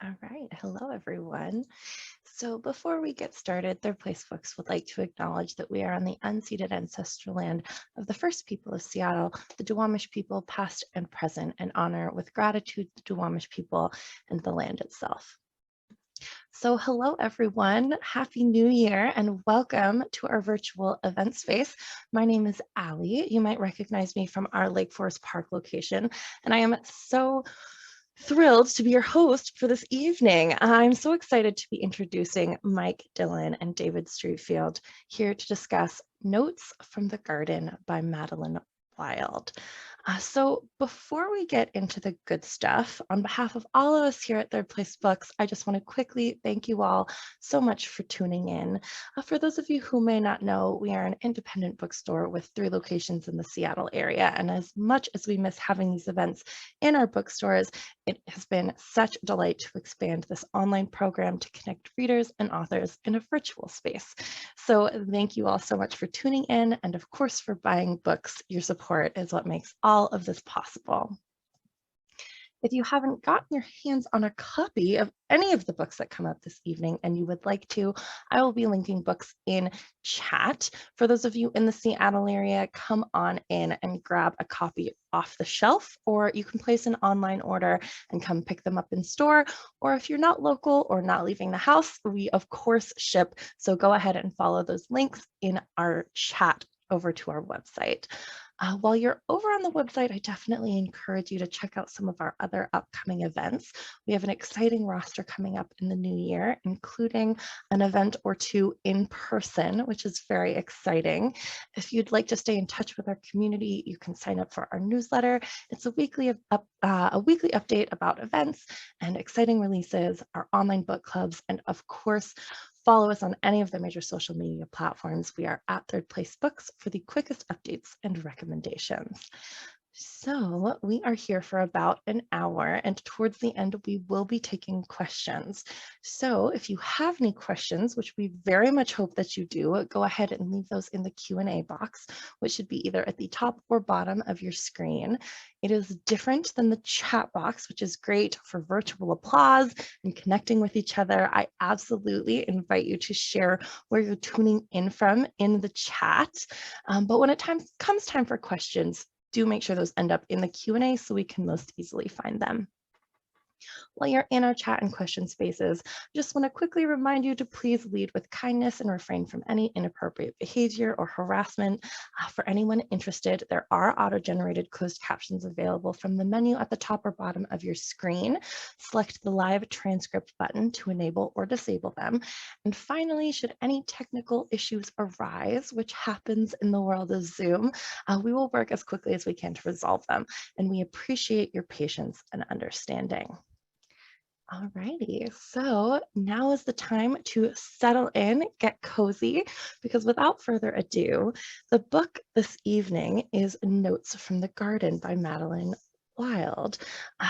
All right. Hello, everyone. So before we get started, Third Place Books would like to acknowledge that we are on the unceded ancestral land of the first people of Seattle, the Duwamish people, past and present, and honor with gratitude the Duwamish people and the land itself. So hello, everyone. Happy New Year and welcome to our virtual event space. My name is Allie. You might recognize me from our Lake Forest Park location, and I am so thrilled to be your host for this evening. I'm so excited to be introducing Mike Dillon and David Streatfield here to discuss Notes from the Garden by Madeleine Wilde. So before we get into the good stuff, on behalf of all of us here at Third Place Books, I just want to quickly thank you all so much for tuning in. For those of you who may not know, we are an independent bookstore with 3 locations in the Seattle area. And as much as we miss having these events in our bookstores, it has been such a delight to expand this online program to connect readers and authors in a virtual space. So thank you all so much for tuning in and of course for buying books. Your support is what makes all of this possible. If you haven't gotten your hands on a copy of any of the books that come up this evening and you would like to, I will be linking books in chat. For those of you in the Seattle area, come on in and grab a copy off the shelf, or you can place an online order and come pick them up in store. Or if you're not local or not leaving the house, we of course ship. So go ahead and follow those links in our chat over to our website. While you're over on the website, I definitely encourage you to check out some of our other upcoming events. We have an exciting roster coming up in the new year, including an event or 2 in person, which is very exciting. If you'd like to stay in touch with our community, you can sign up for our newsletter. It's a weekly update about events and exciting releases, our online book clubs, and of course, follow us on any of the major social media platforms. We are at Third Place Books for the quickest updates and recommendations. So we are here for about an hour, and towards the end, we will be taking questions. So if you have any questions, which we very much hope that you do, go ahead and leave those in the Q&A box, which should be either at the top or bottom of your screen. It is different than the chat box, which is great for virtual applause and connecting with each other. I absolutely invite you to share where you're tuning in from in the chat. But when it comes time for questions, do make sure those end up in the Q&A so we can most easily find them. While you're in our chat and question spaces, I just want to quickly remind you to please lead with kindness and refrain from any inappropriate behavior or harassment. For anyone interested, there are auto-generated closed captions available from the menu at the top or bottom of your screen. Select the live transcript button to enable or disable them. And finally, should any technical issues arise, which happens in the world of Zoom, we will work as quickly as we can to resolve them. And we appreciate your patience and understanding. All righty, so now is the time to settle in, get cozy, because without further ado, the book this evening is Notes from the Garden by Madeleine Wilde.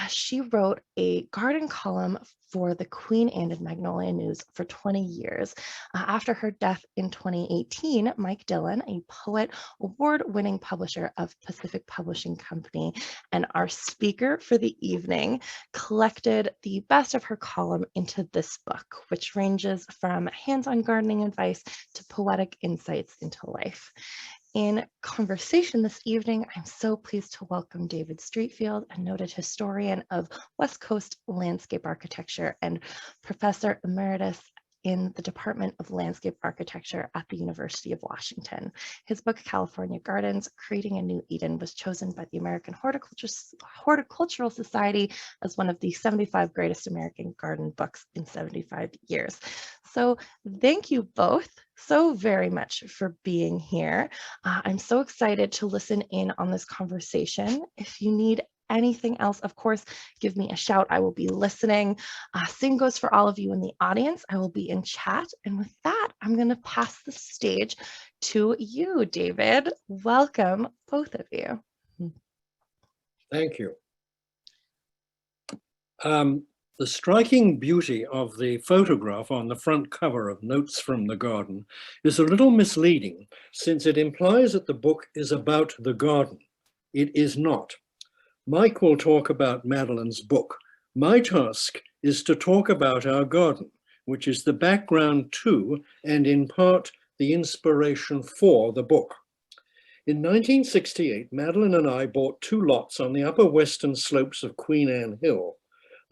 She wrote a garden column for the Queen Anne Magnolia News for 20 years. After her death in 2018, Mike Dillon, a poet, award-winning publisher of Pacific Publishing Company, and our speaker for the evening, collected the best of her column into this book, which ranges from hands-on gardening advice to poetic insights into life. In conversation this evening, I'm so pleased to welcome David Streatfield, a noted historian of West Coast landscape architecture and professor emeritus in the Department of Landscape Architecture at the University of Washington. His book, California Gardens, Creating a New Eden, was chosen by the American Horticultural Society as one of the 75 greatest American garden books in 75 years. So thank you both so very much for being here. I'm so excited to listen in on this conversation. If you need anything else, of course, give me a shout. I will be listening. Same goes for all of you in the audience. I will be in chat. And with that, I'm going to pass the stage to you, David. Welcome, both of you. Thank you. The striking beauty of the photograph on the front cover of Notes from the Garden is a little misleading, since it implies that the book is about the garden. It is not. Mike will talk about Madeleine's book. My task is to talk about our garden, which is the background to, and in part, the inspiration for the book. In 1968, Madeleine and I bought 2 lots on the upper western slopes of Queen Anne Hill.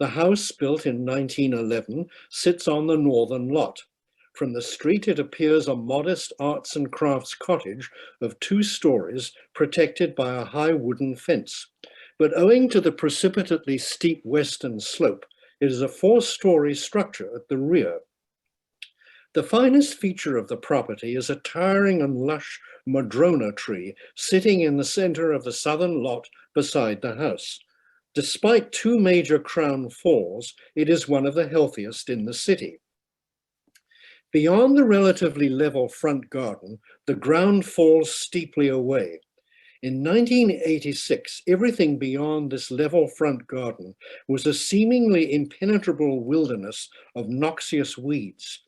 The house, built in 1911, sits on the northern lot. From the street, it appears a modest arts and crafts cottage of 2 stories, protected by a high wooden fence. But owing to the precipitately steep western slope, it is a 4-story structure at the rear. The finest feature of the property is a towering and lush madrona tree sitting in the center of the southern lot beside the house. Despite 2 major crown falls, it is one of the healthiest in the city. Beyond the relatively level front garden, the ground falls steeply away. In 1986, everything beyond this level front garden was a seemingly impenetrable wilderness of noxious weeds.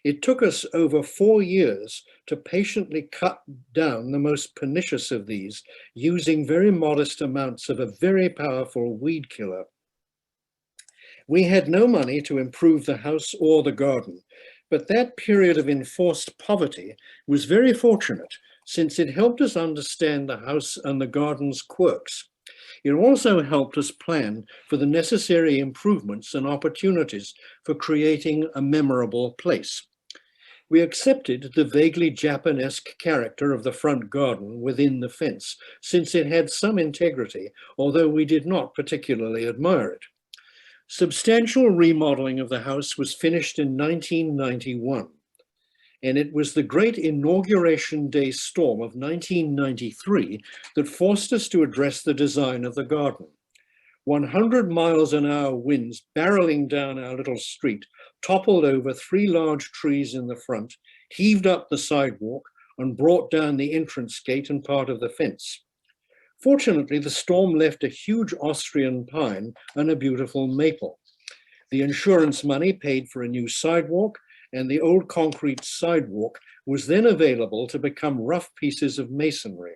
It took us over 4 years to patiently cut down the most pernicious of these, using very modest amounts of a very powerful weed killer. We had no money to improve the house or the garden, but that period of enforced poverty was very fortunate, since it helped us understand the house and the garden's quirks. It also helped us plan for the necessary improvements and opportunities for creating a memorable place. We accepted the vaguely Japanesque character of the front garden within the fence, since it had some integrity, although we did not particularly admire it. Substantial remodeling of the house was finished in 1991, and it was the great Inauguration Day storm of 1993 that forced us to address the design of the garden. 100-mile-an-hour winds barreling down our little street toppled over 3 large trees in the front, heaved up the sidewalk, and brought down the entrance gate and part of the fence. Fortunately, the storm left a huge Austrian pine and a beautiful maple. The insurance money paid for a new sidewalk, and the old concrete sidewalk was then available to become rough pieces of masonry.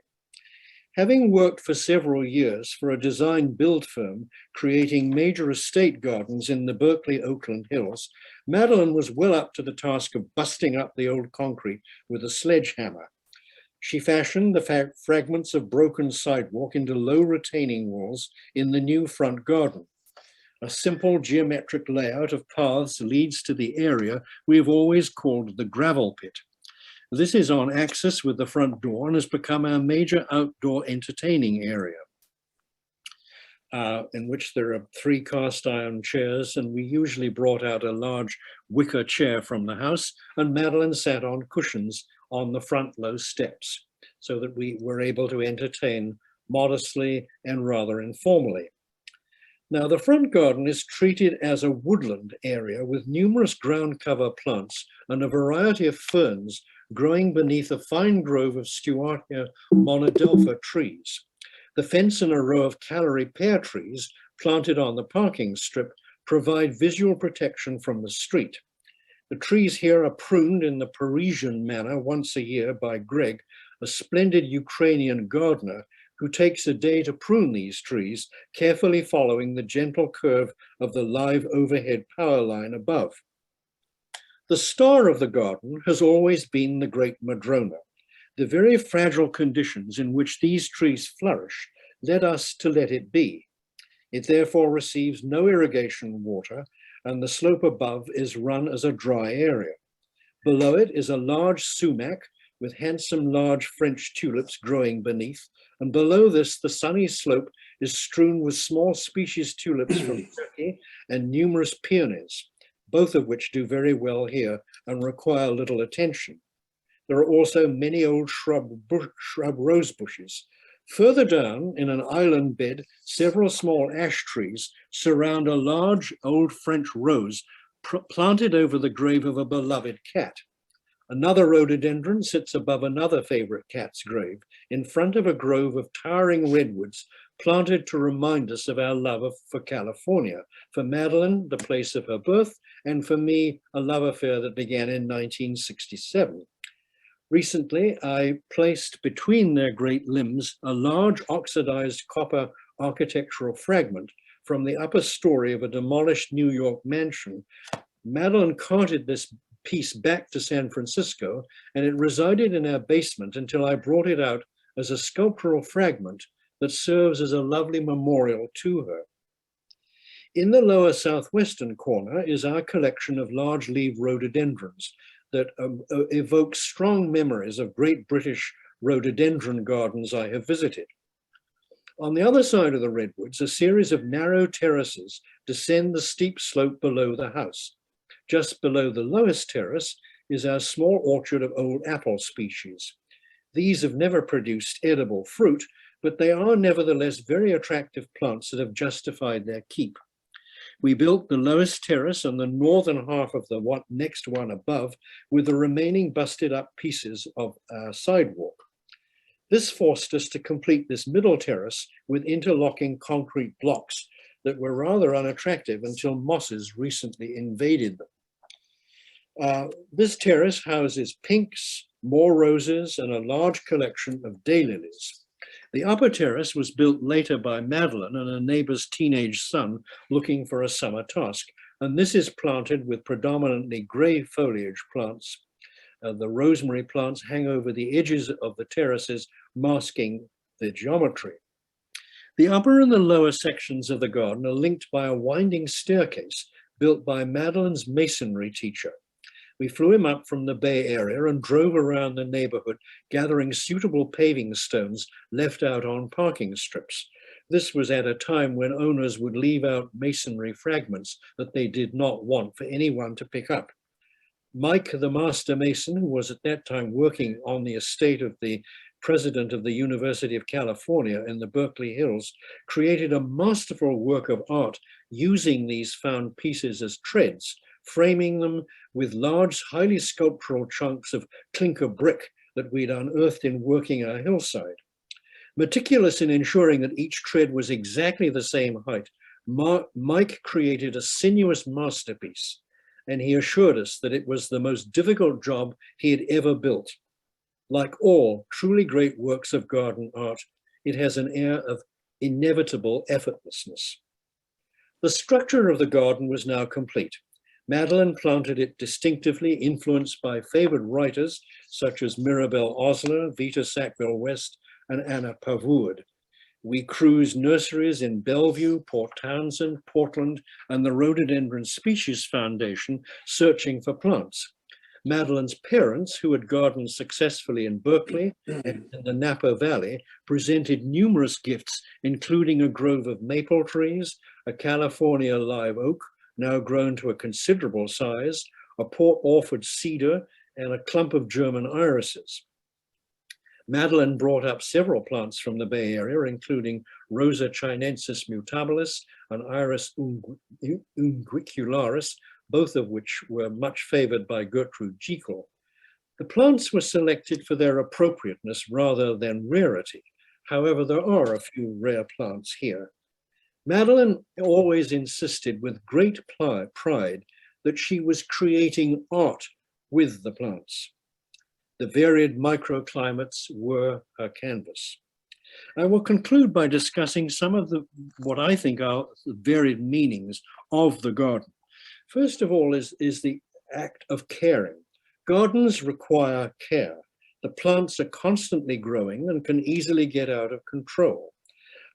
Having worked for several years for a design-build firm creating major estate gardens in the Berkeley Oakland Hills, Madeleine was well up to the task of busting up the old concrete with a sledgehammer. She fashioned the fragments of broken sidewalk into low retaining walls in the new front garden. A simple geometric layout of paths leads to the area we have always called the gravel pit. This is on axis with the front door and has become our major outdoor entertaining area, in which there are 3 cast iron chairs, and we usually brought out a large wicker chair from the house, and Madeleine sat on cushions on the front low steps, so that we were able to entertain modestly and rather informally. Now, the front garden is treated as a woodland area with numerous ground cover plants and a variety of ferns growing beneath a fine grove of Stewartia monadelpha trees. The fence and a row of Callery pear trees planted on the parking strip provide visual protection from the street. The trees here are pruned in the Parisian manner once a year by Greg, a splendid Ukrainian gardener who takes a day to prune these trees, carefully following the gentle curve of the live overhead power line above. The star of the garden has always been the great madrona. The very fragile conditions in which these trees flourish led us to let it be. It therefore receives no irrigation water, and the slope above is run as a dry area. Below it is a large sumac with handsome large French tulips growing beneath, and below this the sunny slope is strewn with small species tulips from Turkey and numerous peonies, both of which do very well here and require little attention. There are also many old shrub rose bushes. Further down, in an island bed, several small ash trees surround a large old French rose planted over the grave of a beloved cat. Another rhododendron sits above another favorite cat's grave, in front of a grove of towering redwoods planted to remind us of our love for California, for Madeleine, the place of her birth, and for me, a love affair that began in 1967. Recently, I placed between their great limbs a large oxidized copper architectural fragment from the upper story of a demolished New York mansion. Madeleine carted this piece back to San Francisco, and it resided in our basement until I brought it out as a sculptural fragment that serves as a lovely memorial to her. In the lower southwestern corner is our collection of large-leaved rhododendrons that evoke strong memories of great British rhododendron gardens I have visited. On the other side of the redwoods, a series of narrow terraces descend the steep slope below the house. Just below the lowest terrace is our small orchard of old apple species. These have never produced edible fruit, but they are nevertheless very attractive plants that have justified their keep. We built the lowest terrace on the northern half of the next one above, with the remaining busted up pieces of our sidewalk. This forced us to complete this middle terrace with interlocking concrete blocks that were rather unattractive until mosses recently invaded them. This terrace houses pinks, more roses, and a large collection of daylilies. The upper terrace was built later by Madeleine and a neighbor's teenage son looking for a summer task, and this is planted with predominantly gray foliage plants. The rosemary plants hang over the edges of the terraces, masking the geometry. The upper and the lower sections of the garden are linked by a winding staircase built by Madeleine's masonry teacher. We flew him up from the Bay Area and drove around the neighborhood, gathering suitable paving stones left out on parking strips. This was at a time when owners would leave out masonry fragments that they did not want for anyone to pick up. Mike, the master mason, who was at that time working on the estate of the president of the University of California in the Berkeley Hills, created a masterful work of art using these found pieces as treads, framing them with large, highly sculptural chunks of clinker brick that we'd unearthed in working our hillside. Meticulous in ensuring that each tread was exactly the same height, Mike created a sinuous masterpiece, and he assured us that it was the most difficult job he had ever built. Like all truly great works of garden art, it has an air of inevitable effortlessness. The structure of the garden was now complete. Madeleine planted it distinctively, influenced by favored writers such as Mirabel Osler, Vita Sackville-West, and Anna Pavoud. We cruised nurseries in Bellevue, Port Townsend, Portland, and the Rhododendron Species Foundation searching for plants. Madeleine's parents, who had gardened successfully in Berkeley and in the Napa Valley, presented numerous gifts, including a grove of maple trees, a California live oak, now grown to a considerable size, a Port Orford cedar, and a clump of German irises. Madeleine brought up several plants from the Bay Area, including Rosa chinensis mutabilis and Iris unguicularis, both of which were much favored by Gertrude Jekyll. The plants were selected for their appropriateness rather than rarity. However, there are a few rare plants here. Madeleine always insisted with great pride that she was creating art with the plants. The varied microclimates were her canvas. I will conclude by discussing some of what I think are the varied meanings of the garden. First of all is the act of caring. Gardens require care. The plants are constantly growing and can easily get out of control.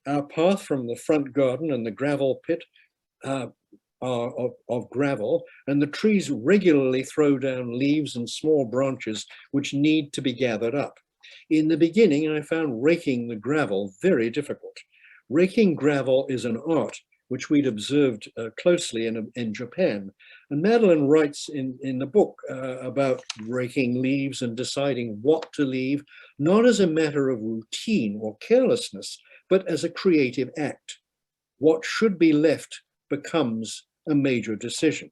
Our path from the front garden and the gravel pit are of gravel, and the trees regularly throw down leaves and small branches which need to be gathered up. In the beginning, I found raking the gravel very difficult. Raking gravel is an art which we'd observed closely in Japan. And Madeleine writes in the book about raking leaves and deciding what to leave, not as a matter of routine or carelessness, but as a creative act. What should be left becomes a major decision.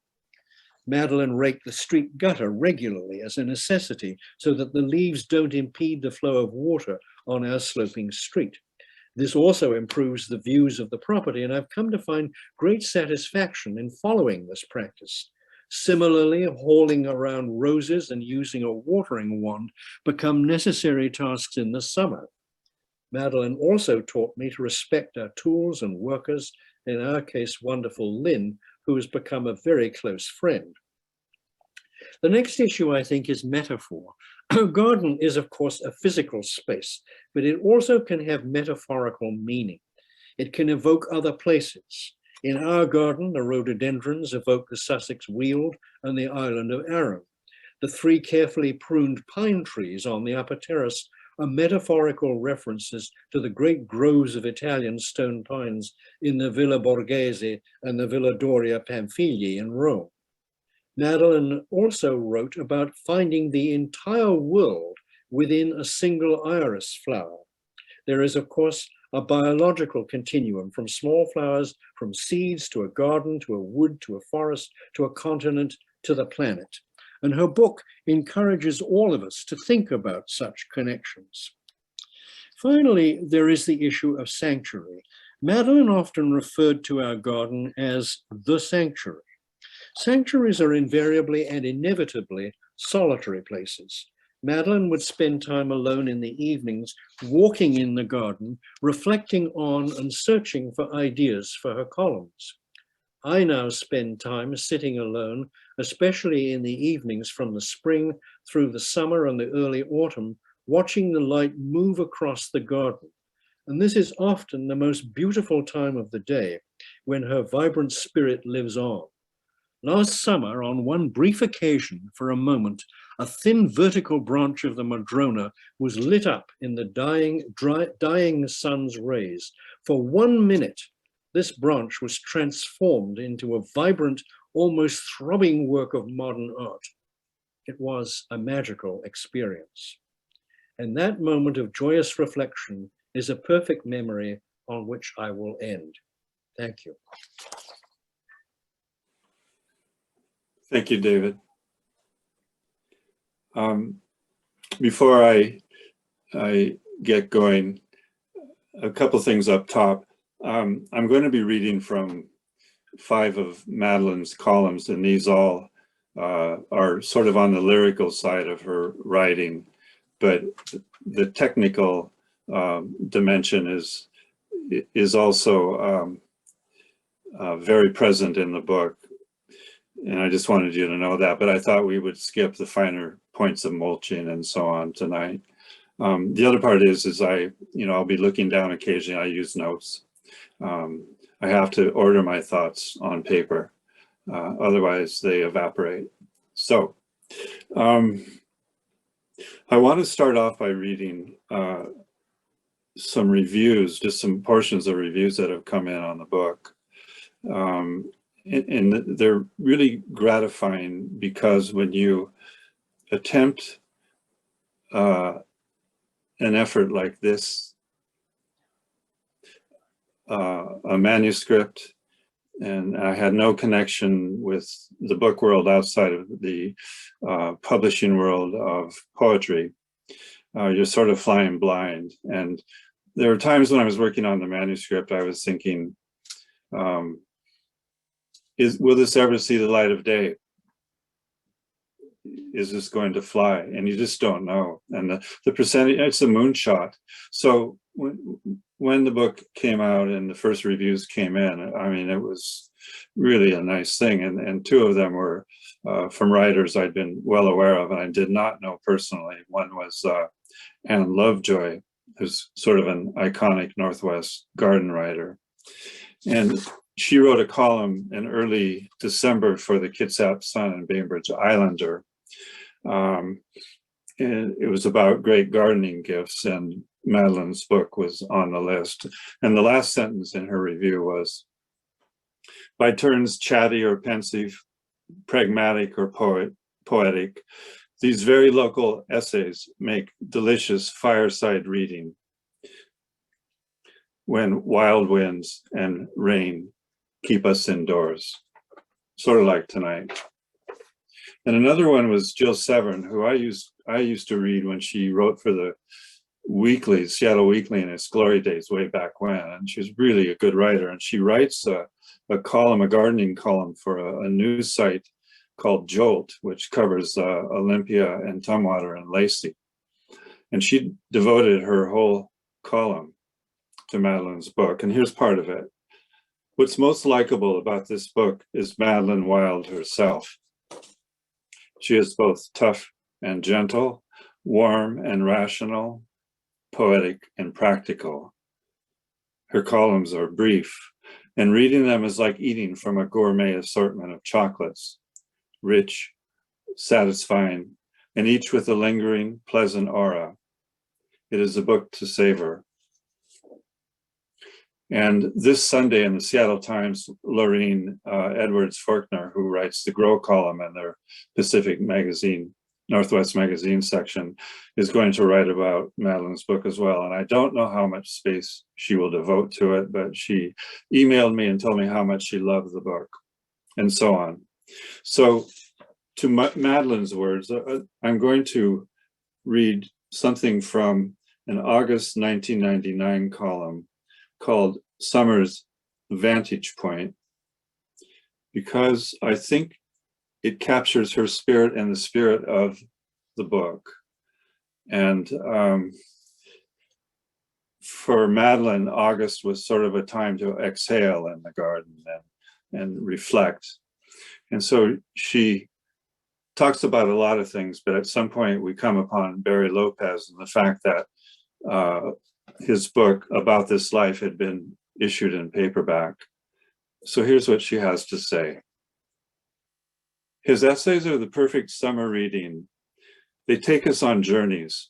Madeleine raked the street gutter regularly as a necessity so that the leaves don't impede the flow of water on our sloping street. This also improves the views of the property, and I've come to find great satisfaction in following this practice. Similarly, hauling around roses and using a watering wand become necessary tasks in the summer. Madeleine also taught me to respect our tools and workers in our case, wonderful Lynn, who has become a very close friend. The next issue, I think, is metaphor. A garden is, of course, a physical space, but it also can have metaphorical meaning. It can evoke other places. In our garden, the rhododendrons evoke the Sussex Weald and the island of Arran. The three carefully pruned pine trees on the upper terrace are metaphorical references to the great groves of Italian stone pines in the Villa Borghese and the Villa Doria Pamfili in Rome. Madeleine also wrote about finding the entire world within a single iris flower. There is, of course, a biological continuum from small flowers, from seeds to a garden, to a wood, to a forest, to a continent, to the planet. And her book encourages all of us to think about such connections. Finally, there is the issue of sanctuary. Madeleine often referred to our garden as the sanctuary. Sanctuaries are invariably and inevitably solitary places. Madeleine would spend time alone in the evenings, walking in the garden, reflecting on and searching for ideas for her columns. I now spend time sitting alone, especially in the evenings from the spring through the summer and the early autumn, watching the light move across the garden. And this is often the most beautiful time of the day, when her vibrant spirit lives on. Last summer, on one brief occasion, for a moment, a thin vertical branch of the madrona was lit up in the dying sun's rays. For 1 minute, this branch was transformed into a vibrant, almost throbbing work of modern art. It was a magical experience. And that moment of joyous reflection is a perfect memory on which I will end. Thank you. Thank you, David. Before I get going, a couple things up top. I'm going to be reading from 5 of Madeleine's columns, and these all are sort of on the lyrical side of her writing, but the technical dimension is also very present in the book. And I just wanted you to know that, but I thought we would skip the finer points of mulching and so on tonight. The other part is I'll be looking down occasionally. I use notes. I have to order my thoughts on paper, otherwise they evaporate. So I want to start off by reading some reviews, just some portions of reviews that have come in on the book. And they're really gratifying, because when you attempt an effort like this, a manuscript, and I had no connection with the book world outside of the publishing world of poetry, you're sort of flying blind. And there were times when I was working on the manuscript, I was thinking, will this ever see the light of day? Is this going to fly? And you just don't know. And the percentage, it's a moonshot. So when the book came out and the first reviews came in, I mean, it was really a nice thing. And 2 of them were from writers I'd been well aware of and I did not know personally. One was Anne Lovejoy, who's sort of an iconic Northwest garden writer. And she wrote a column in early December for the Kitsap Sun and Bainbridge Islander. And it was about great gardening gifts, and Madeleine's book was on the list. And the last sentence in her review was, by turns chatty or pensive, pragmatic or poetic, these very local essays make delicious fireside reading when wild winds and rain keep us indoors, sort of like tonight. And another one was Jill Severn, who I used to read when she wrote for the Weekly, Seattle Weekly in its glory days way back when. And she's really a good writer. And she writes a column, a gardening column for a news site called Jolt, which covers Olympia and Tumwater and Lacey. And she devoted her whole column to Madeleine's book. And here's part of it. What's most likable about this book is Madeleine Wilde herself. She is both tough and gentle, warm and rational, poetic and practical. Her columns are brief, and reading them is like eating from a gourmet assortment of chocolates, rich, satisfying, and each with a lingering, pleasant aura. It is a book to savor. And this Sunday in the Seattle Times, Lorene Edwards-Faulkner, who writes the Grow column in their Pacific Magazine, Northwest Magazine section, is going to write about Madeleine's book as well. And I don't know how much space she will devote to it, but she emailed me and told me how much she loved the book, and so on. So to Madeleine's words, I'm going to read something from an August 1999 column called Summer's Vantage Point, because I think it captures her spirit and the spirit of the book. And for Madeleine, August was sort of a time to exhale in the garden and reflect. And so she talks about a lot of things, but at some point we come upon Barry Lopez and the fact that his book About This Life had been issued in paperback. So here's what she has to say. His essays are the perfect summer reading. They take us on journeys.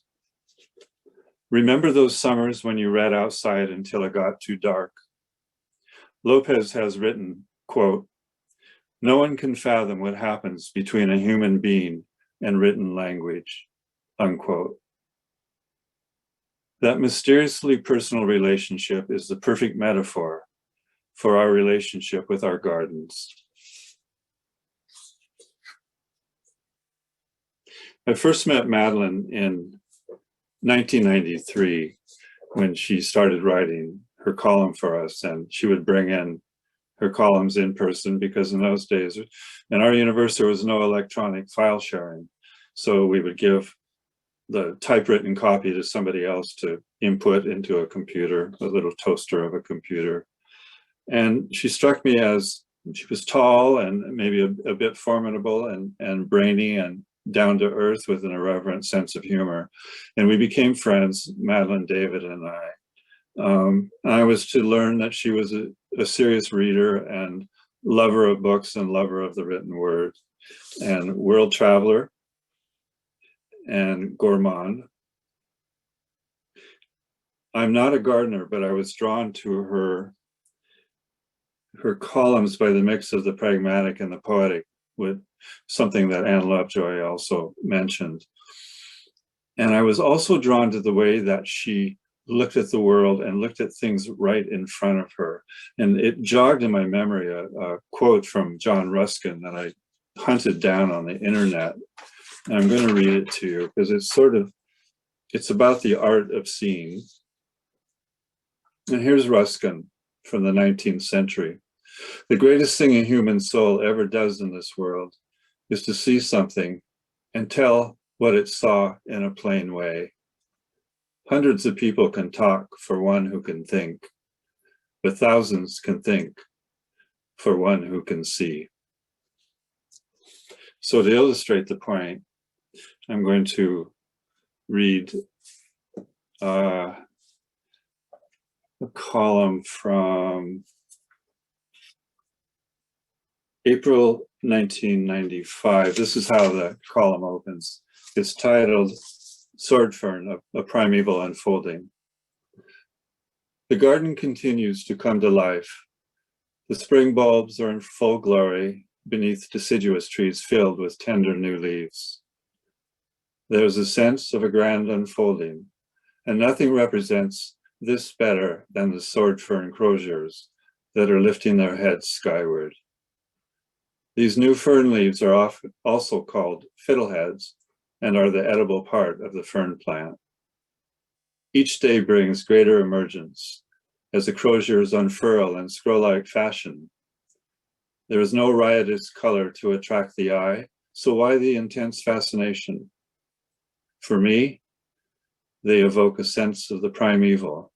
Remember those summers when you read outside until it got too dark? Lopez has written, quote, "No one can fathom what happens between a human being and written language," unquote. That mysteriously personal relationship is the perfect metaphor for our relationship with our gardens. I first met Madeleine in 1993 when she started writing her column for us, and she would bring in her columns in person because in those days, in our universe, there was no electronic file sharing. So we would give the typewritten copy to somebody else to input into a computer, a little toaster of a computer. And she struck me as, she was tall and maybe a bit formidable and brainy and down to earth with an irreverent sense of humor. And we became friends, Madeleine, David, and I was to learn that she was a serious reader and lover of books and lover of the written word, and world traveler and gourmand. I'm not a gardener, but I was drawn to her columns by the mix of the pragmatic and the poetic, with something that Anne Lovejoy also mentioned. And I was also drawn to the way that she looked at the world and looked at things right in front of her. And it jogged in my memory a quote from John Ruskin that I hunted down on the internet. And I'm going to read it to you because it's about the art of seeing. And here's Ruskin from the 19th century. "The greatest thing a human soul ever does in this world is to see something and tell what it saw in a plain way. Hundreds of people can talk for one who can think, but thousands can think for one who can see." So to illustrate the point, I'm going to read a column from April 1995. This is how the column opens. It's titled Sword Fern, a Primeval Unfolding. "The garden continues to come to life. The spring bulbs are in full glory beneath deciduous trees filled with tender new leaves. There is a sense of a grand unfolding, and nothing represents this better than the sword fern croziers that are lifting their heads skyward. These new fern leaves are often also called fiddleheads and are the edible part of the fern plant. Each day brings greater emergence as the croziers unfurl in scroll-like fashion. There is no riotous color to attract the eye, so why the intense fascination? For me, they evoke a sense of the primeval,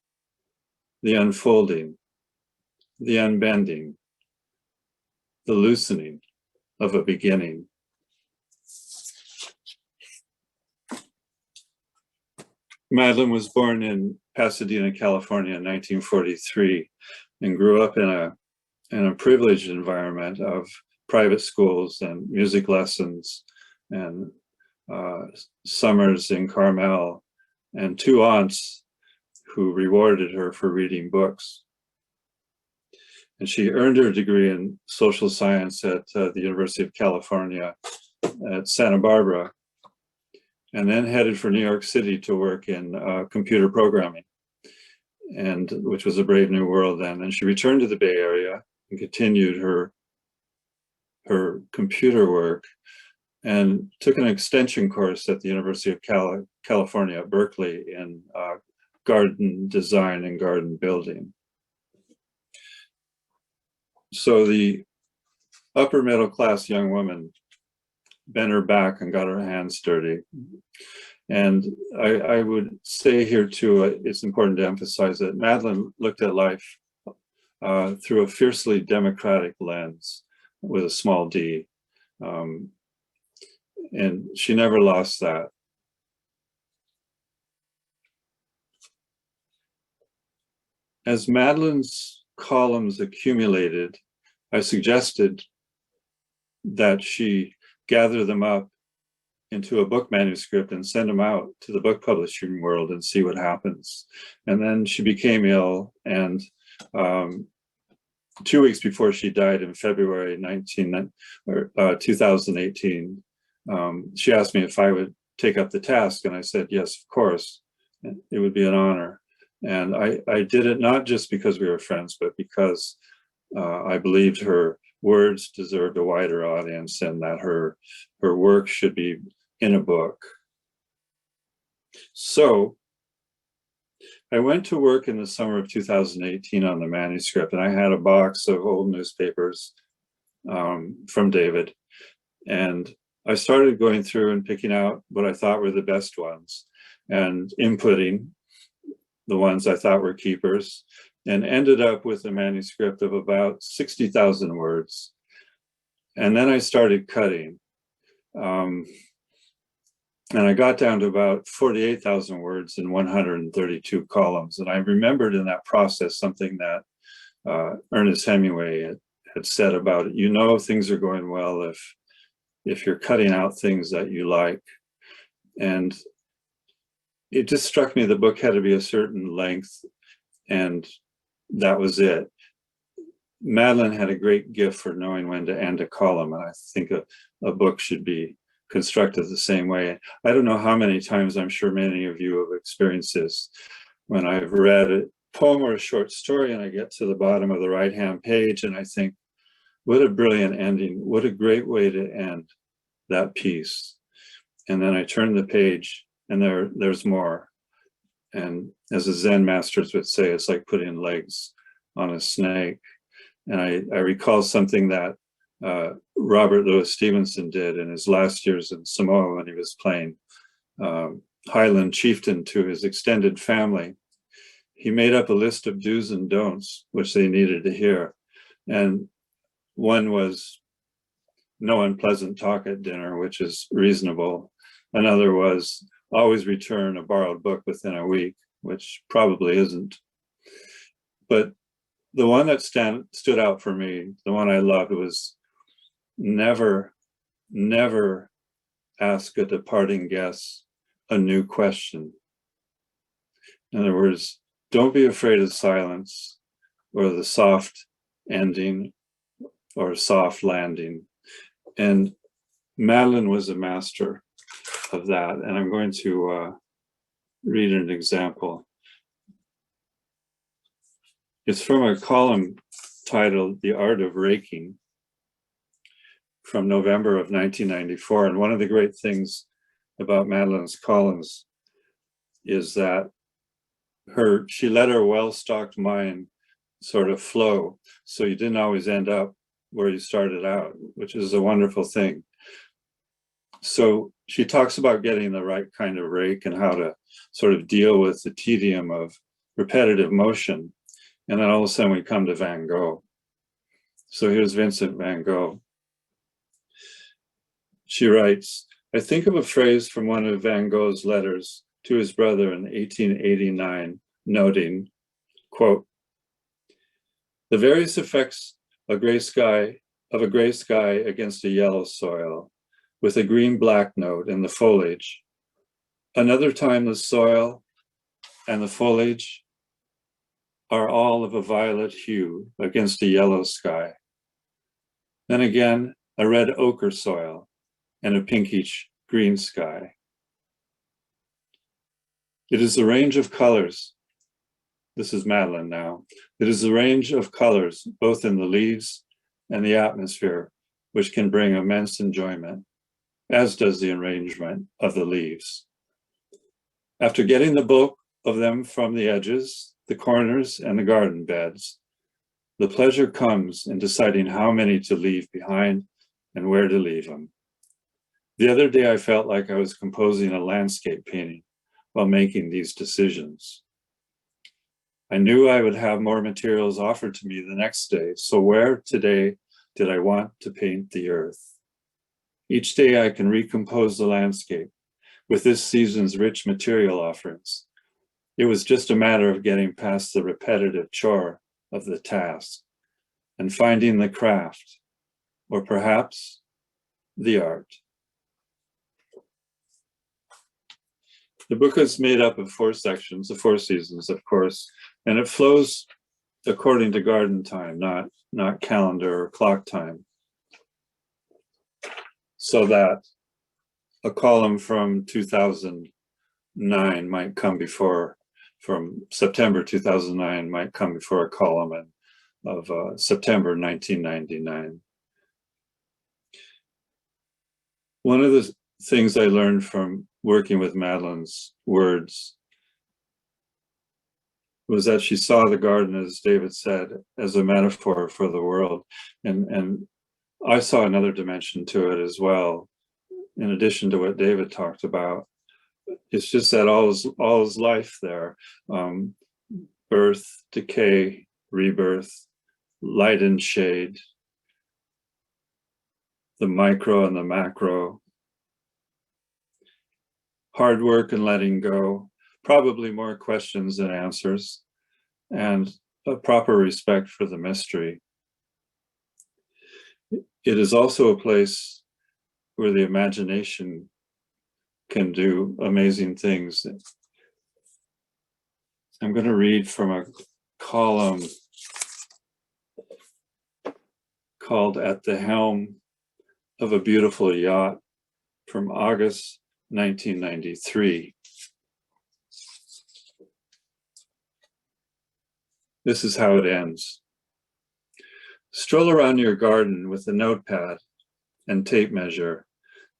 the unfolding, the unbending, the loosening of a beginning. Madeleine was born in Pasadena, California in 1943 and grew up in a privileged environment of private schools and music lessons and summers in Carmel, and two aunts who rewarded her for reading books. And she earned her degree in social science at the University of California at Santa Barbara, and then headed for New York City to work in computer programming, and which was a brave new world then. And she returned to the Bay Area and continued her computer work, and took an extension course at the University of California at Berkeley in garden design and garden building. So the upper middle class young woman bent her back and got her hands dirty. And I would say here too, it's important to emphasize that Madeleine looked at life through a fiercely democratic lens with a small d. And she never lost that. As Madeleine's columns accumulated, I suggested that she gather them up into a book manuscript and send them out to the book publishing world and see what happens. And then she became ill, and 2 weeks before she died in February 2018, she asked me if I would take up the task, and I said, yes, of course, it would be an honor. And I did it not just because we were friends, but because I believed her words deserved a wider audience, and that her work should be in a book. So I went to work in the summer of 2018 on the manuscript, and I had a box of old newspapers from David. And I started going through and picking out what I thought were the best ones and inputting the ones I thought were keepers, and ended up with a manuscript of about 60,000 words. And then I started cutting. And I got down to about 48,000 words in 132 columns. And I remembered in that process something that Ernest Hemingway had said about it. You know, things are going well if you're cutting out things that you like. And it just struck me the book had to be a certain length, and that was it. Madeleine had a great gift for knowing when to end a column, and I think a book should be constructed the same way. I don't know how many times, I'm sure many of you have experienced this, when I've read a poem or a short story and I get to the bottom of the right-hand page and I think, what a brilliant ending, what a great way to end that piece. And then I turn the page and there's more. And as the Zen masters would say, it's like putting legs on a snake. And I recall something that Robert Louis Stevenson did in his last years in Samoa when he was playing Highland chieftain to his extended family. He made up a list of do's and don'ts, which they needed to hear. And one was no unpleasant talk at dinner, which is reasonable. Another was always return a borrowed book within a week, which probably isn't. But the one that stood out for me, the one I loved, was never ask a departing guest a new question. In other words, don't be afraid of silence or the soft ending or soft landing. And Madeleine was a master of that. And I'm going to read an example. It's from a column titled The Art of Raking from November of 1994. And one of the great things about Madeleine's columns is that she let her well-stocked mind sort of flow. So you didn't always end up where you started out, which is a wonderful thing. So she talks about getting the right kind of rake and how to sort of deal with the tedium of repetitive motion. And then all of a sudden we come to Van Gogh. So here's Vincent van Gogh. She writes, I think of a phrase from one of Van Gogh's letters to his brother in 1889, noting, quote, the various effects of a gray sky against a yellow soil with a green-black note in the foliage. Another time the soil and the foliage are all of a violet hue against a yellow sky. Then again, a red ochre soil and a pinkish green sky. It is the range of colors. This is Madeleine now. It is the range of colors, both in the leaves and the atmosphere, which can bring immense enjoyment, as does the arrangement of the leaves. After getting the bulk of them from the edges, the corners, and the garden beds, the pleasure comes in deciding how many to leave behind and where to leave them. The other day, I felt like I was composing a landscape painting while making these decisions. I knew I would have more materials offered to me the next day, so where today did I want to paint the earth? Each day I can recompose the landscape with this season's rich material offerings. It was just a matter of getting past the repetitive chore of the task and finding the craft, or perhaps the art. The book is made up of 4 sections, the 4 seasons, of course, and it flows according to garden time, not calendar or clock time. So that a column from 2009 might come before, from September 2009 might come before a column of September 1999. One of the things I learned from working with Madeleine's words was that she saw the garden, as David said, as a metaphor for the world. And I saw another dimension to it as well, in addition to what David talked about. It's just that all is life there. Birth, decay, rebirth, light and shade, the micro and the macro, hard work and letting go, probably more questions than answers, and a proper respect for the mystery. It is also a place where the imagination can do amazing things. I'm going to read from a column called At the Helm of a Beautiful Yacht from August 1993. This is how it ends. Stroll around your garden with a notepad and tape measure.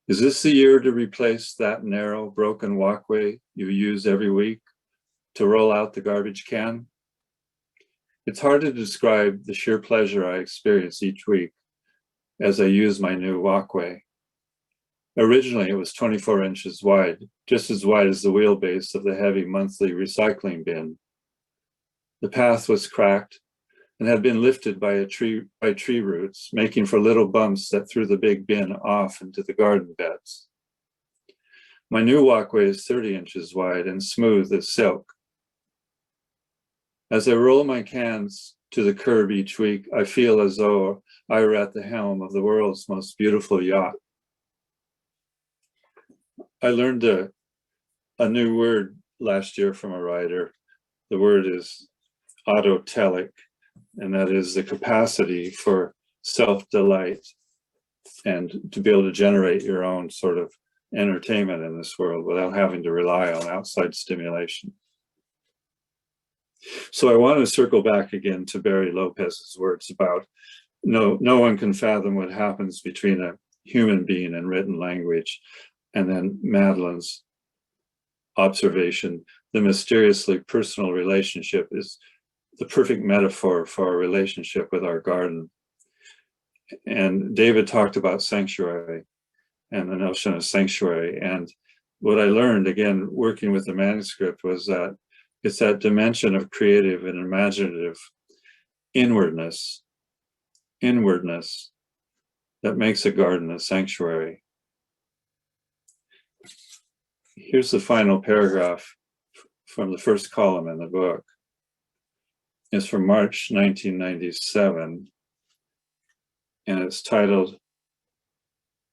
Is this the year to replace that narrow, broken walkway you use every week to roll out the garbage can? It's hard to describe the sheer pleasure I experience each week as I use my new walkway. Originally, it was 24 inches wide, just as wide as the wheelbase of the heavy monthly recycling bin. The path was cracked and had been lifted by tree roots, making for little bumps that threw the big bin off into the garden beds. My new walkway is 30 inches wide and smooth as silk. As I roll my cans to the curb each week, I feel as though I were at the helm of the world's most beautiful yacht. I learned a new word last year from a writer. The word is autotelic, and that is the capacity for self-delight and to be able to generate your own sort of entertainment in this world without having to rely on outside stimulation. So I want to circle back again to Barry Lopez's words about no one can fathom what happens between a human being and written language. And then Madeleine's observation, the mysteriously personal relationship is the perfect metaphor for our relationship with our garden. And David talked about sanctuary and the notion of sanctuary. And what I learned, again, working with the manuscript, was that it's that dimension of creative and imaginative inwardness, inwardness that makes a garden a sanctuary. Here's the final paragraph from the first column in the book. It's from March 1997, and it's titled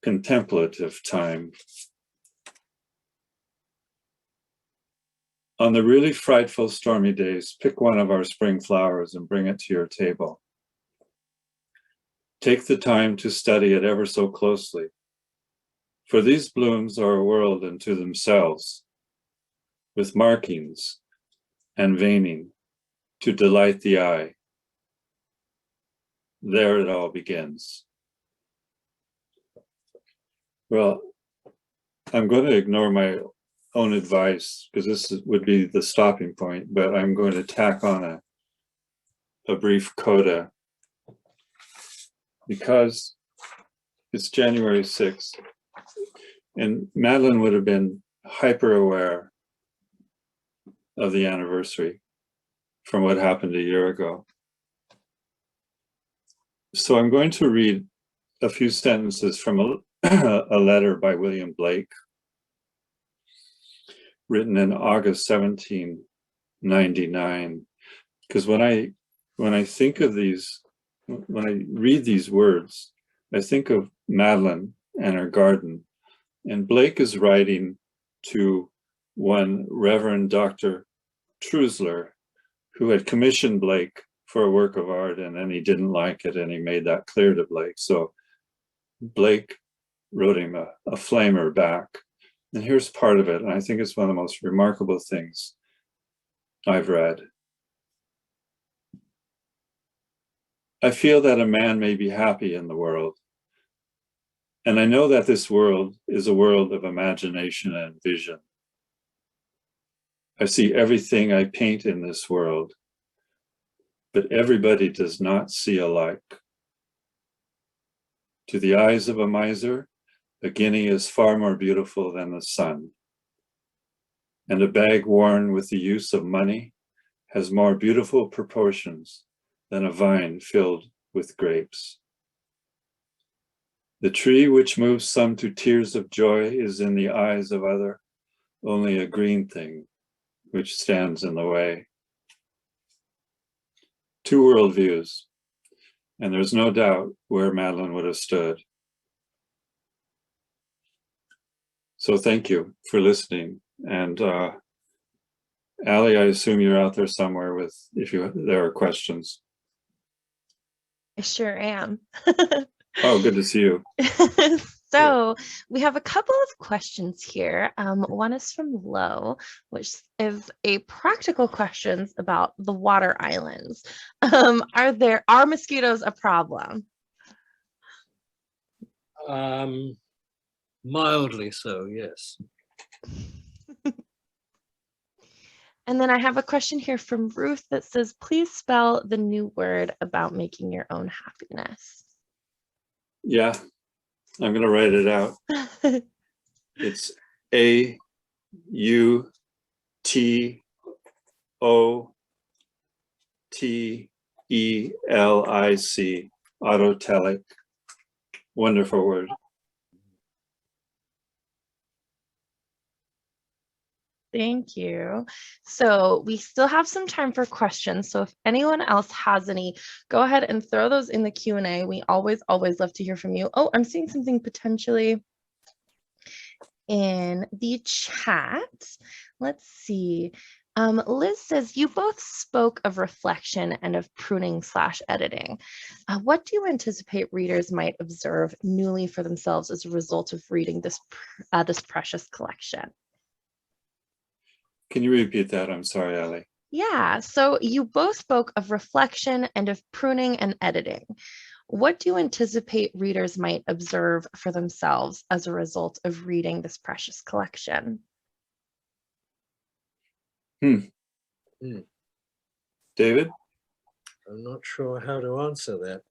Contemplative Time. On the really frightful stormy days, pick one of our spring flowers and bring it to your table. Take the time to study it ever so closely, for these blooms are a world unto themselves, with markings and veining to delight the eye. There it all begins. Well, I'm going to ignore my own advice because this would be the stopping point, but I'm going to tack on a brief coda because it's January 6th and Madeleine would have been hyper aware of the anniversary from what happened a year ago. So I'm going to read a few sentences from a letter by William Blake, written in August 1799. Because when I think of these, when I read these words, I think of Madeleine and her garden. And Blake is writing to one Reverend Dr. Trusler, who had commissioned Blake for a work of art, and then he didn't like it, and he made that clear to Blake. So Blake wrote him a flamer back. And here's part of it, and I think it's one of the most remarkable things I've read. I feel that a man may be happy in the world, and I know that this world is a world of imagination and vision. I see everything I paint in this world, but everybody does not see alike. To the eyes of a miser, a guinea is far more beautiful than the sun, and a bag worn with the use of money has more beautiful proportions than a vine filled with grapes. The tree which moves some to tears of joy is in the eyes of other only a green thing which stands in the way. Two worldviews, and there's no doubt where Madeleine would have stood. So thank you for listening. And Ali, I assume you're out there somewhere with, there are questions. I sure am. Oh, good to see you. So we have a couple of questions here. One is from Lo, which is a practical questions about the water islands. Are mosquitoes a problem? Mildly so, yes. And then I have a question here from Ruth that says, please spell the new word about making your own happiness. Yeah, I'm going to write it out. It's AUTOLIC, autotelic. Wonderful word. Thank you. So we still have some time for questions. So if anyone else has any, go ahead and throw those in the Q&A. We always love to hear from you. Oh, I'm seeing something potentially in the chat. Let's see. Liz says, you both spoke of reflection and of pruning/editing. What do you anticipate readers might observe newly for themselves as a result of reading this precious collection? Can you repeat that? I'm sorry, Ali. Yeah, so you both spoke of reflection and of pruning and editing. What do you anticipate readers might observe for themselves as a result of reading this precious collection? David? I'm not sure how to answer that.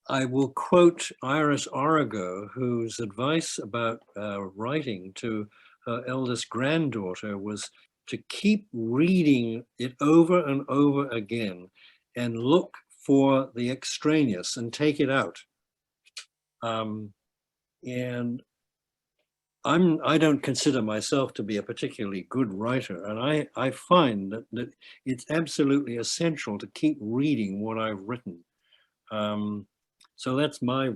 I will quote Iris Origo, whose advice about writing to her eldest granddaughter was, to keep reading it over and over again and look for the extraneous and take it out. And I don't consider myself to be a particularly good writer, and I find that it's absolutely essential to keep reading what I've written. So that's my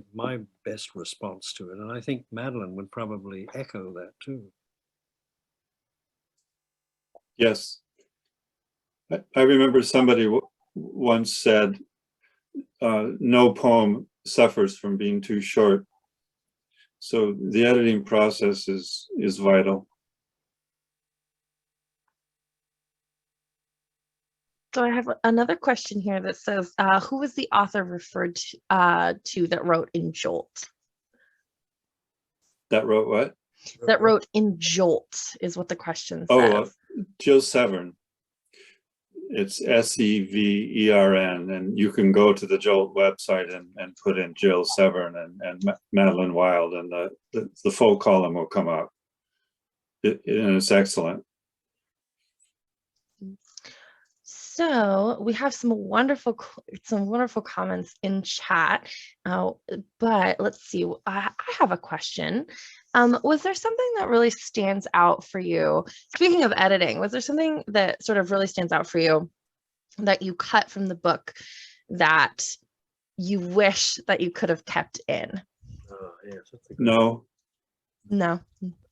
best response to it, and I think Madeleine would probably echo that too. Yes. I remember somebody once said, no poem suffers from being too short. So the editing process is vital. So I have another question here that says, who was the author referred to that wrote in Jolt? That wrote what? That wrote in Jolt is what the question says. Oh, Jill Severn. It's Severn, and you can go to the Jolt website and put in Jill Severn and Madeleine Wilde, and the full column will come up. And it's excellent. So we have some wonderful comments in chat, but let's see. I have a question. Was there something that really stands out for you? Speaking of editing, was there something that sort of really stands out for you that you cut from the book that you wish that you could have kept in? Yes, that's a good No.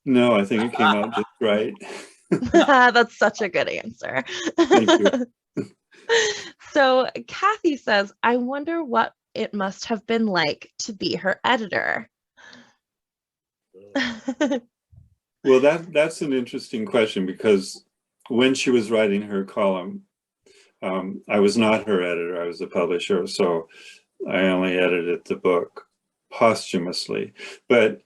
No, I think it came out just right. That's such a good answer. Thank you. So Kathy says, I wonder what it must have been like to be her editor. Well, that's an interesting question, because when she was writing her column, I was not her editor, I was the publisher, so I only edited the book posthumously. But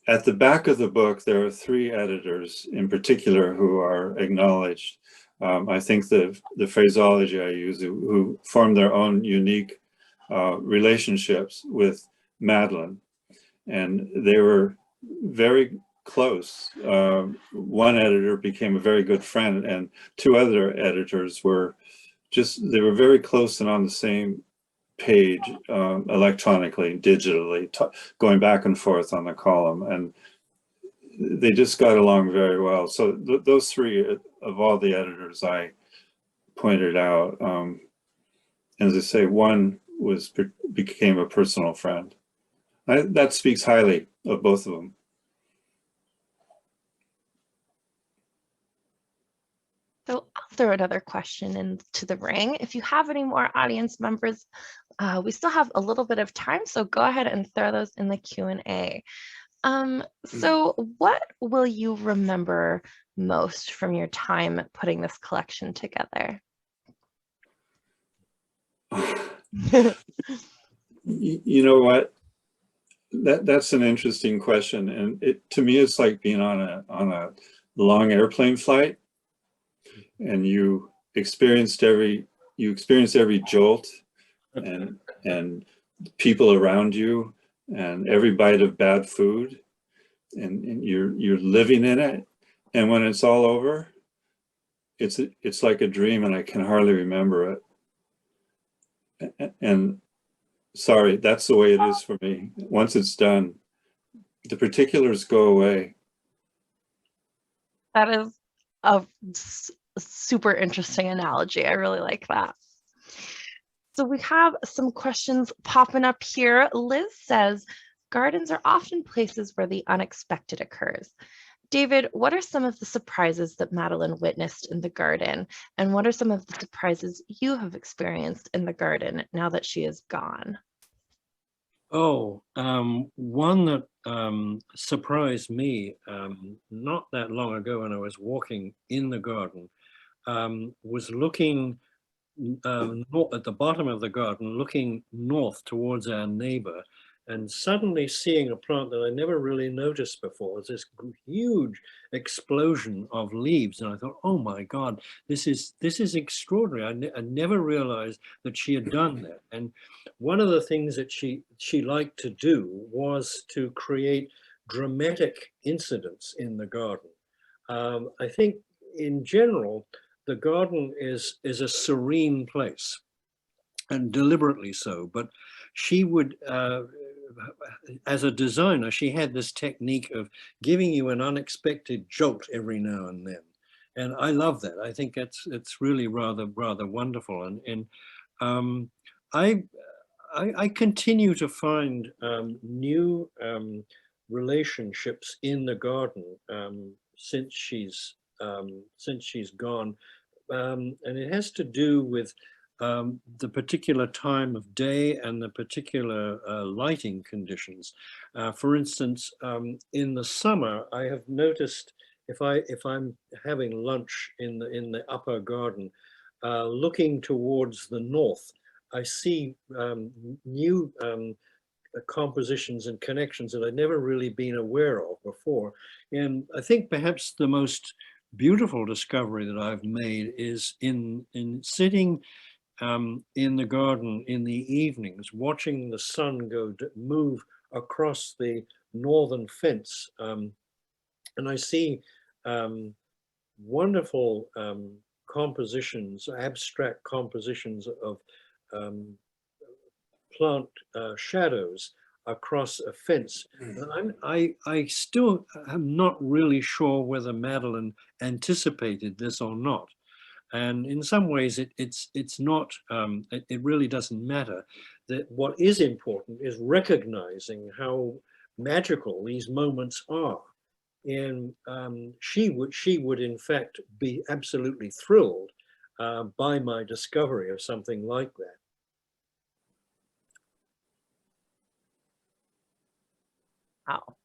at the back of the book, there are 3 editors in particular who are acknowledged. I think the phraseology I use, who formed their own unique relationships with Madeleine, and they were very close. One editor became a very good friend, and 2 other editors were they were very close and on the same page, electronically, digitally, going back and forth on the column, and they just got along very well. So those 3 of all the editors I pointed out, as I say, one became a personal friend. That speaks highly of both of them. So I'll throw another question into the ring. If you have any more audience members, we still have a little bit of time, so go ahead and throw those in the Q&A. So what will you remember most from your time putting this collection together? You know what? That's an interesting question, and to me, it's like being on a long airplane flight, and you experience every jolt, and people around you, and every bite of bad food, and you're living in it, and when it's all over, it's like a dream, and I can hardly remember it. And sorry, that's the way it is for me. Once it's done, the particulars go away. That is a super interesting analogy. I really like that. So we have some questions popping up here. Liz says, gardens are often places where the unexpected occurs. David, what are some of the surprises that Madeleine witnessed in the garden? And what are some of the surprises you have experienced in the garden now that she is gone? Oh, one that surprised me not that long ago when I was walking in the garden, was looking at the bottom of the garden, looking north towards our neighbor, and suddenly seeing a plant that I never really noticed before. It's this huge explosion of leaves, and I thought, oh my God, this is extraordinary. I never realized that she had done that. And one of the things that she liked to do was to create dramatic incidents in the garden. I think in general, the garden is a serene place, and deliberately so. But she would, as a designer, she had this technique of giving you an unexpected jolt every now and then. And I love that. I think it's really rather wonderful. And I continue to find new relationships in the garden since she's gone, and it has to do with the particular time of day and the particular lighting conditions. For instance, in the summer, I have noticed if I'm having lunch in the upper garden, looking towards the north, I see new compositions and connections that I'd never really been aware of before. And I think perhaps the most beautiful discovery that I've made is in sitting in the garden in the evenings, watching the sun move across the northern fence. And I see wonderful compositions, abstract compositions of plant shadows across a fence. And I still am not really sure whether Madeleine anticipated this or not. And in some ways, it's not. It really doesn't matter. That what is important is recognizing how magical these moments are. And she would in fact be absolutely thrilled by my discovery of something like that. Wow.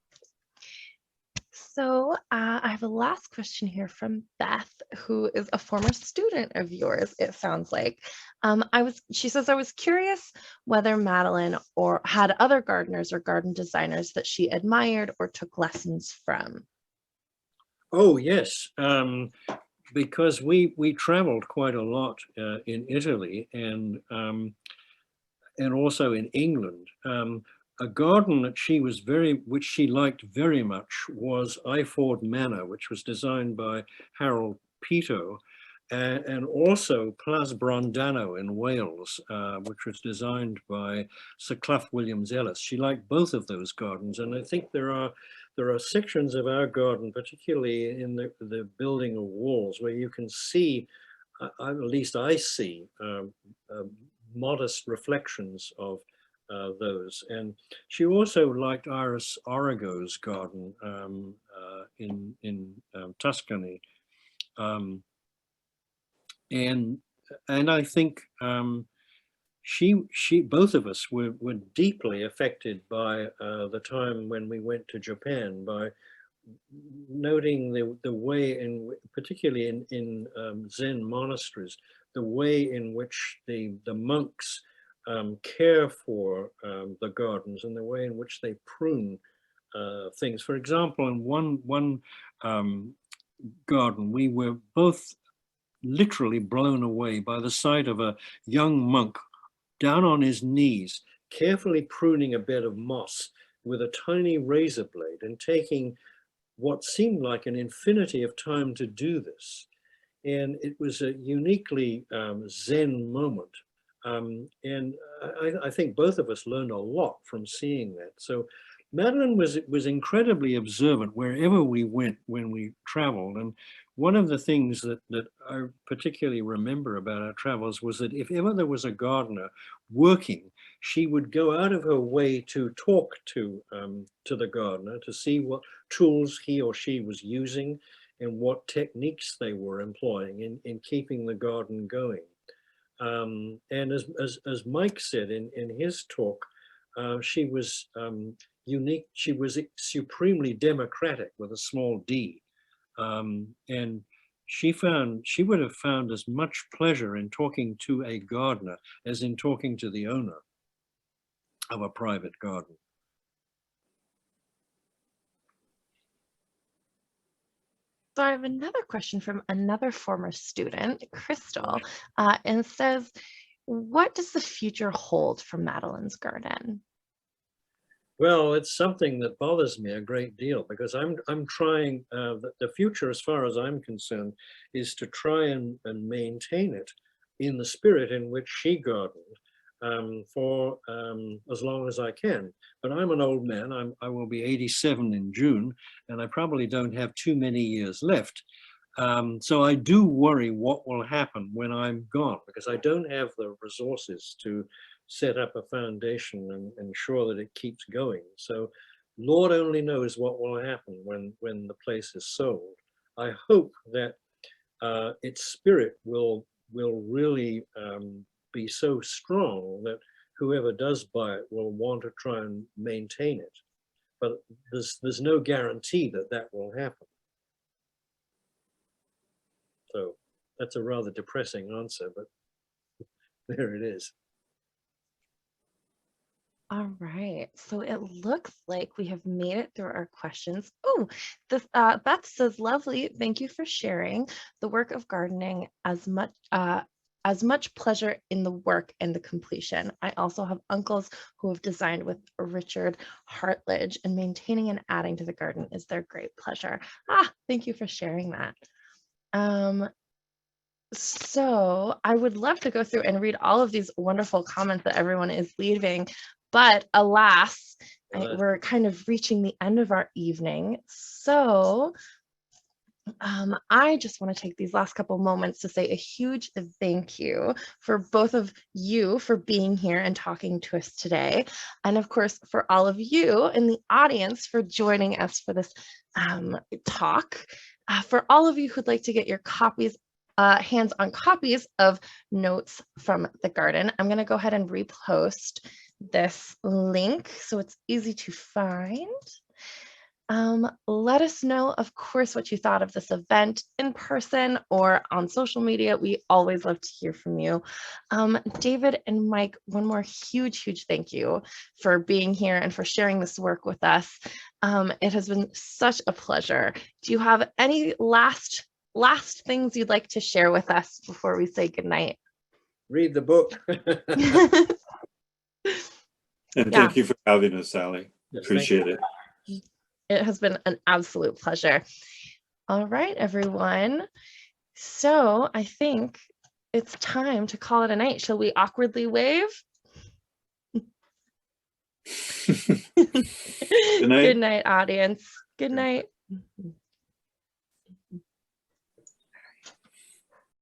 So I have a last question here from Beth, who is a former student of yours, it sounds like. She says, I was curious whether Madeleine had other gardeners or garden designers that she admired or took lessons from. Oh, yes. Because we traveled quite a lot in Italy and also in England. A garden that which she liked very much was Iford Manor, which was designed by Harold Peto, and also Plas Brondano in Wales, which was designed by Sir Clough Williams-Ellis. She liked both of those gardens, and I think there are sections of our garden, particularly in the building of walls, where you can see, at least I see, modest reflections of those. And she also liked Iris Origo's garden in Tuscany, and I think both of us were deeply affected by the time when we went to Japan, by noting the way particularly in Zen monasteries, the way in which the monks care for the gardens and the way in which they prune things. For example, in one garden, we were both literally blown away by the sight of a young monk down on his knees, carefully pruning a bed of moss with a tiny razor blade and taking what seemed like an infinity of time to do this. And it was a uniquely Zen moment. And I think both of us learned a lot from seeing that. So Madeleine was incredibly observant wherever we went when we traveled. And one of the things that I particularly remember about our travels was that if ever there was a gardener working, she would go out of her way to talk to the gardener to see what tools he or she was using and what techniques they were employing in keeping the garden going. And as Mike said in his talk, she was unique. She was supremely democratic with a small d. And she would have found as much pleasure in talking to a gardener as in talking to the owner of a private garden. So I have another question from another former student, Crystal, and says, what does the future hold for Madeleine's garden? Well, it's something that bothers me a great deal because I'm trying, the future as far as I'm concerned is to try and maintain it in the spirit in which she gardened for as long as I can. But I'm an old man, I will be 87 in June, and I probably don't have too many years left. So I do worry what will happen when I'm gone, because I don't have the resources to set up a foundation and ensure that it keeps going. So Lord only knows what will happen when the place is sold. I hope that its spirit will really be so strong that whoever does buy it will want to try and maintain it. But there's no guarantee that that will happen. So that's a rather depressing answer, but there it is. All right, so it looks like we have made it through our questions. Oh, this Beth says, lovely, thank you for sharing the work of gardening, as much pleasure in the work and the completion. I also have uncles who have designed with Richard Hartledge, and maintaining and adding to the garden is their great pleasure. Thank you for sharing that. So I would love to go through and read all of these wonderful comments that everyone is leaving, but alas, we're kind of reaching the end of our evening. So I just want to take these last couple moments to say a huge thank you for both of you for being here and talking to us today. And of course, for all of you in the audience for joining us for this talk. For all of you who'd like to get your copies, hands-on copies of Notes from the Garden, I'm going to go ahead and repost this link so it's easy to find. Let us know, of course, what you thought of this event in person or on social media. We always love to hear from you. David and Mike, one more huge thank you for being here and for sharing this work with us. It has been such a pleasure. Do you have any last things you'd like to share with us before we say goodnight? Read the book. And thank you for having us, Sally. Appreciate it. It has been an absolute pleasure. All right, everyone. So I think it's time to call it a night. Shall we awkwardly wave? Good night. Good night, audience. Good night.